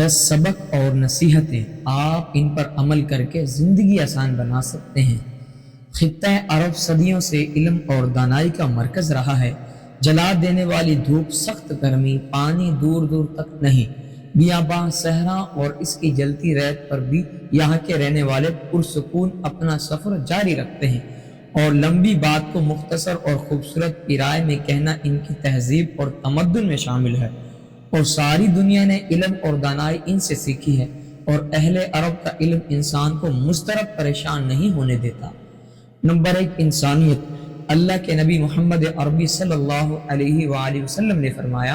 10 सबक और नसीहतें आप इन पर अमल करके ज़िंदगी आसान बना सकते हैं। खित्ता अरब सदियों से इल्म और दानाई का मरकज़ रहा है। जला देने वाली धूप, सख्त गर्मी, पानी दूर दूर तक नहीं, बियाबां, सहरा और इसकी जलती रेत पर भी यहाँ के रहने वाले पुरसुकून अपना सफ़र जारी रखते हैं। और लंबी बात को मुख्तसर और खूबसूरत किराए में कहना इनकी तहजीब और तमद्दुन में शामिल है। और सारी दुनिया ने इल्म और दानाई इनसे सीखी है। और अहले अरब का इल्म इंसान को मुस्तरब परेशान नहीं होने देता। नंबर 1, इंसानियत। अल्लाह के नबी मोहम्मद अरबी सल्लल्लाहु अलैहि वसल्लम ने फरमाया,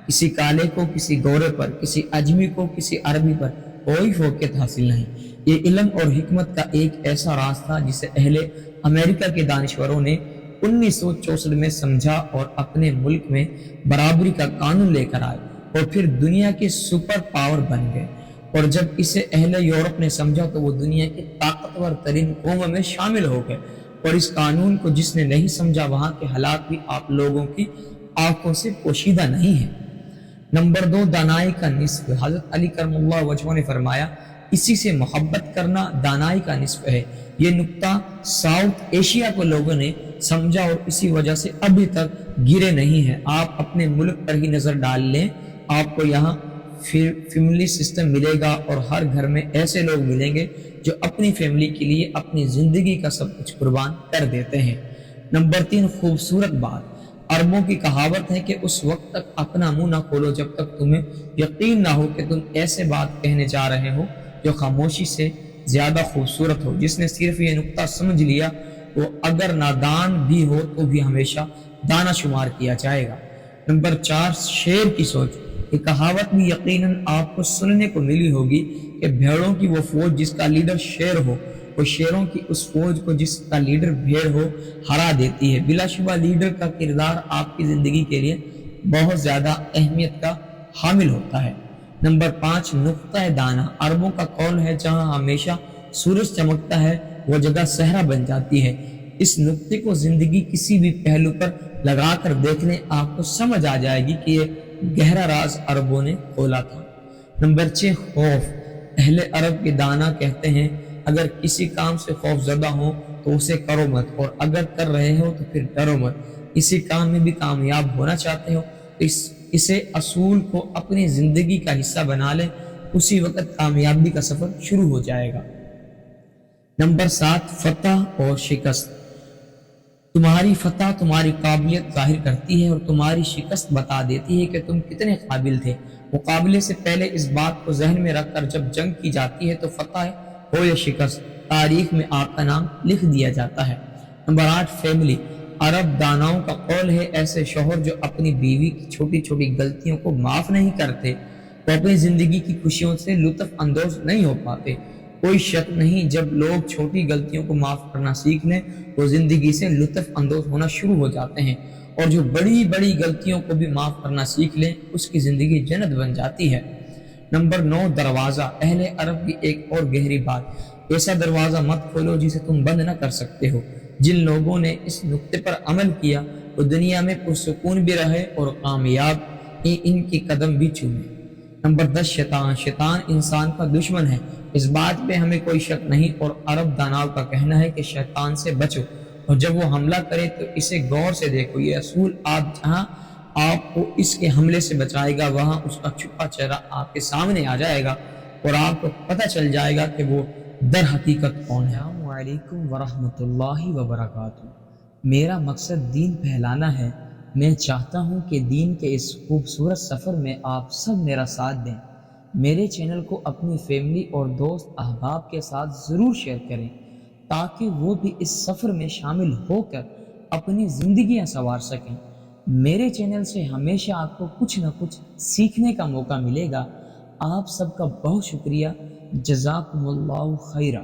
किसी काले को किसी गोरे पर, किसी अजमी को किसी अरबी पर कोई फौकियत हासिल नहीं। ये इल्म और हिकमत का एक ऐसा रास्ता जिसे अहले अमेरिका के दानिश्वरों ने 1964 में समझा और अपने मुल्क में बराबरी का कानून लेकर आए और फिर दुनिया के सुपर पावर बन गए। और जब इसे अहले यूरोप ने समझा तो वो दुनिया की ताकतवर तरीन कौमों में शामिल हो गए। और इस कानून को जिसने नहीं समझा वहां के हालात भी आप लोगों की आंखों से पोशीदा नहीं है। नंबर 2, दानाई का निस्फ। हजरत अली करमुल्लाह वजह ने फरमाया, इसी से मोहब्बत करना दानाई का निस्फ है। ये नुक्ता साउथ एशिया को लोगों ने समझा और इसी वजह से अभी तक गिरे नहीं हैं। आप अपने मुल्क पर ही नजर डाल लें, आपको यहाँ फैमिली सिस्टम मिलेगा और हर घर में ऐसे लोग मिलेंगे जो अपनी फैमिली के लिए अपनी जिंदगी का सब कुछ कुर्बान कर देते हैं। नंबर 3, खूबसूरत बात। अरबों की कहावत है कि उस वक्त तक अपना मुंह ना खोलो जब तक तुम्हें यकीन ना हो कि तुम ऐसे बात कहने जा रहे हो जो खामोशी से ज्यादा खूबसूरत हो। जिसने सिर्फ ये नुक्ता समझ लिया वो अगर नादान भी हो तो भी हमेशा दाना शुमार किया जाएगा। नंबर 4, शेर की सोच। ये कहावत भी यकीनन आपको सुनने को मिली होगी कि भेड़ों की वो फौज जिसका लीडर शेर हो, वो शेरों की उस फौज को जिसका लीडर भेड़ हो हरा देती है। बिलाशुबा लीडर का किरदार आपकी जिंदगी के लिए बहुत ज्यादा अहमियत का हामिल होता है। नंबर 5, नुक्ता दाना। अरबों का कौल है, जहां हमेशा सूरज चमकता है वो जगह सहरा बन जाती है। इस नुक्ते को जिंदगी किसी भी पहलू पर लगा कर देख लें, आपको समझ आ जाएगी कि ये गहरा राज अरबों ने खोला था। नंबर 6, खौफ। अहले अरब के दाना कहते हैं, अगर किसी काम से खौफ ज़दा हो तो उसे करो मत, और अगर कर रहे हो तो फिर डरो मत। इसी काम में भी कामयाब होना चाहते हो तो इसे असूल को अपनी जिंदगी का हिस्सा बना ले, उसी वक्त कामयाबी का सफर शुरू हो जाएगा। नंबर 7, फतह और शिकस्त। तुम्हारी फतह तुम्हारी काबिलियत जाहिर करती है और तुम्हारी शिकस्त बता देती है कि तुम कितने काबिल थे। मुकाबले से पहले इस बात को जहन में रखकर जब जंग की जाती है तो फतह हो या शिकस्त, तारीख में आपका नाम लिख दिया जाता है। Number 8, family. अरब दानाओं का कौल है, ऐसे शौहर जो अपनी बीवी की छोटी छोटी गलतियों को माफ नहीं करते वो अपनी जिंदगी की खुशियों से लुत्फ अंदोज नहीं हो पाते। कोई शक नहीं, जब लोग छोटी गलतियों को माफ करना सीख लें तो जिंदगी से लुत्फ अंदोज होना शुरू हो जाते हैं, और जो बड़ी बड़ी गलतियों को भी माफ करना सीख लें उसकी जिंदगी जन्नत बन जाती है। नंबर 9, दरवाजा। अहले अरब की एक और गहरी बात, ऐसा दरवाजा मत खोलो जिसे तुम बंद न कर सकते हो। जिन लोगों ने इस नुक्ते पर अमल किया वो दुनिया में पुरसुकून भी रहे और कामयाब इनके कदम भी चूमे। नंबर 10, शैतान। शैतान इंसान का दुश्मन है, इस बात पे हमें कोई शक नहीं, और अरब दानाव का कहना है कि शैतान से बचो और जब वो हमला करे तो इसे गौर से देखो। ये असूल आप जहां आपको इसके हमले से बचाएगा वहां उसका छुपा चेहरा आपके सामने आ जाएगा और आपको पता चल जाएगा कि वो दर हकीकत कौन है। अस्सलामु अलैकुम वरहमतुल्लाहि वबरकातुहू। मेरा मकसद दीन फैलाना है। मैं चाहता हूँ कि दीन के इस खूबसूरत सफ़र में आप सब मेरा साथ दें। मेरे चैनल को अपनी फैमिली और दोस्त अहबाब के साथ ज़रूर शेयर करें ताकि वो भी इस सफ़र में शामिल होकर अपनी ज़िंदगियाँ संवार सकें। मेरे चैनल से हमेशा आपको कुछ न कुछ सीखने का मौका मिलेगा। आप सबका बहुत शुक्रिया। जज़ाकुमुल्लाहु खैरा।